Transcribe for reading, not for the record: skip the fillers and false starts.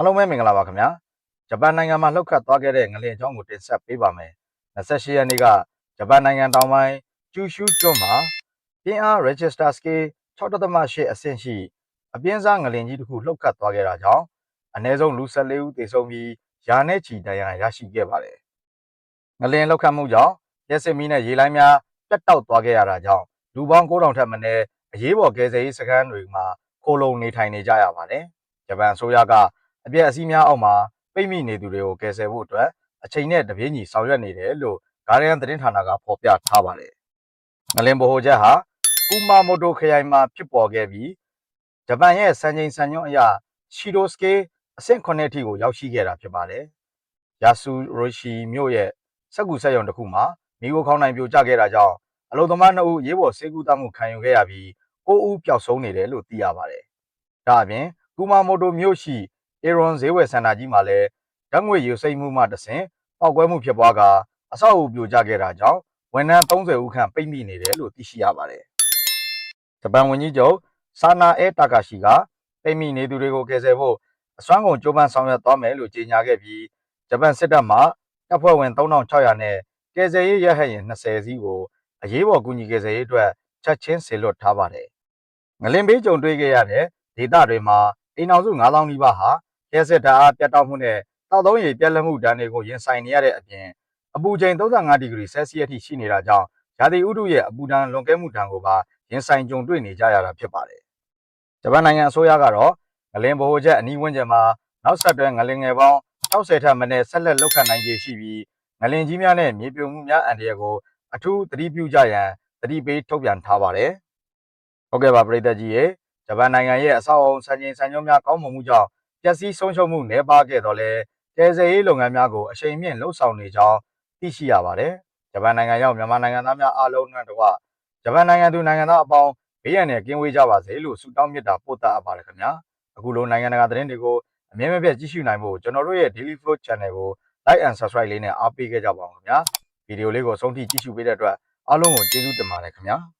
အားလုံးပဲမင်္ဂလာပါခင်ဗျာဂျပန်နိုင်ငံမှာလှုပ်ခတ်သွားခဲ့တဲ့ငလျင်ကြောင်းကိုတင်ဆက်ပေးပါမယ်28ရက်နေ့ကဂျပန်နိုင်ငံတောင်ပိုင်းကျူရှူးကျွန်းမှာပြင်းအား Register Scale 6.8 အဆင့်ရှိအပြင်းစားငလျင်ကြီးတစ်ခုလှုပ်ခတ်သွားခဲ့တာကြောင့်အနည်းဆုံးလူ14ဦးသေဆုံးပြီးရာနဲ့ချီဒဏ်ရာရရှိခဲ့ပါတယ်ငလျင်လှုပ်ခတ်မှုကြောင့်လျှက်စစ်မီးနဲ့ရေလိုင်းများပြတ်တောက်သွားခဲ့ရတာကြောင့်လူပေါင်း9000ထက်မနည်းအရေးပေါ်ကယ်ဆယ်ရေးစခန်းတွေမှာခိုလုံနေထိုင်နေကြရပါတယ်ဂျပန်အစိုးရကအပြည့်အစည်းများအောက်မှာပိတ်မိနေသူတွေကိုကယ်ဆယ်ဖို့အတွက်အချိန်နဲ့တပြေးညီဆောင်ရွက်နေတယ်လို့ဂါရီယန်သတင်းဌာနကဖော်ပြထားပါတယ်။ငလင်ဗဟိုချက်ဟာကူမာမိုတိုခရိုင်မှာဖြစ်ပေါ်ခဲ့ပြီးဂျပန်ရဲ့စံချိန်စံညွှန်းအရရှီဒိုစကေးအဆင့်9အထိကိုရောက်ရှိခဲ့တာဖြစ်ပါတယ်။ယာဆူရိုရှီမြို့ရဲ့စက်ကူစက်ရုံတစ်ခုမှာမိခိုခေါင်းနိုင်ပြိုကျခဲ့တာကြောင့်အလုံသမား2ဦးရေးပေါ်ဆေးကုသမှုခံယူခဲ့ရပြီး9ဦးပျောက်ဆုံးနေတယ်လို့သိရပါတယ်။ဒါအပြင်ကူမာမိုတိုမြို့ရှိအေရွန်ဈေးဝယ်စင်တာကြီးမှာလည်းဓာတ်ငွေ့ယူစိမ့်မှုမှတဆင့်ပောက်ကွဲမှုဖြစ်ပွားကာအဆောက်အဦပြိုကျခဲ့တာကြောင့်ဝန်ထမ်း30ဦးခန့်ပိတ်မိနေတယ်လို့သိရှိရပါတယ်။ဂျပန်ဝန်ကြီးချုပ်ဆာနာအဲတာကာရှိကပိတ်မိနေသူတွေကိုကယ်ဆယ်ဖို့အစွမ်းကုန်ကြိုးပမ်းဆောင်ရွက်သွားမယ်လို့ကြေညာခဲ့ပြီးဂျပန်စစ်တပ်မှတပ်ဖွဲ့ဝင်3600နဲ့ကယ်ဆယ်ရေးရဟတ်ယာဉ်20စီးကိုအရေးပေါ်ကူညီကယ်ဆယ်ရေးအတွက်ချက်ချင်းဆေလွတ်ထားပါတယ်။ငလင်ဘေးကြုံတွေ့ခဲ့ရတဲ့ဒေသတွေမှာအိမ်အောင်စု9000နီးပါးဟာလျှက်စစ်ဓာတ်အားပြတ်တောက်မှုနဲ့တောက်သုံးရည်ပြက်လက်မှုဒဏ်တွေကိုရင်ဆိုင်နေရတဲ့အပြင်အပူချိန်35ဒီဂရီဆဲလ်စီယပ်ထိရှိနေတာကြောင့်ရာသီဥတုရဲ့အပူဒဏ်လွန်ကဲမှုဒဏ်ကိုပါရင်ဆိုင်ကြုံတွေ့နေကြရတာဖြစ်ပါတယ်။ဂျပန်နိုင်ငံအစိုးရကတော့ငလင်ဗဟိုချက်အနီးဝန်းကျင်မှာနောက်ဆက်တွဲငလင်ငယ်ပေါင်း60ထက်မနည်းဆက်လက်လှုပ်ခတ်နိုင်ခြေရှိပြီးငလင်ကြီးများနဲ့မြေပြိုမှုများအန္တရာယ်ကိုအထူးသတိပြုကြရန်သတိပေးထုတ်ပြန်ထားပါတယ်။ဟုတ်ကဲ့ပါပရိသတ်ကြီးရေဂျပန်နိုင်ငံရဲ့အဆောက်အအုံစံချိန်စံညွှန်းများကောင်းမွန်မှုကြောင့်ပျက်စီးဆုံးရှုံးမှုနှဲပါခဲ့တော့လဲကယ်ဆယ်ရေးလုပ်ငန်းများကိုအရှိန်မြင့်လှုပ်ဆောင်နေကြောင်းသိရှိရပါတယ်။ဂျပန်နိုင်ငံရောက်မြန်မာနိုင်ငံသားများအားလုံးနဲ့တကွဂျပန်နိုင်ငံသူနိုင်ငံသားအပေါင်းဘေးရန်နဲ့ကင်းဝေးကြပါစေလို့ဆုတောင်းမေတ္တာပို့သအပ်ပါတယ်ခင်ဗျာ။အခုလိုနိုင်ငံတကာသတင်းတွေကိုအမြဲမပြတ်ကြည့်ရှုနိုင်ဖို့ကျွန်တော်တို့ရဲ့ Daily Flow Channel ကို Like and Subscribe လေးနဲ့အားပေးခဲ့ကြပါဦးခင်ဗျာ။ဗီဒီယိုလေးကိုဆုံးထိကြည့်ရှုပေးတဲ့အတွက်အားလုံးကိုကျေးဇူးတင်ပါတယ်ခင်ဗျာ။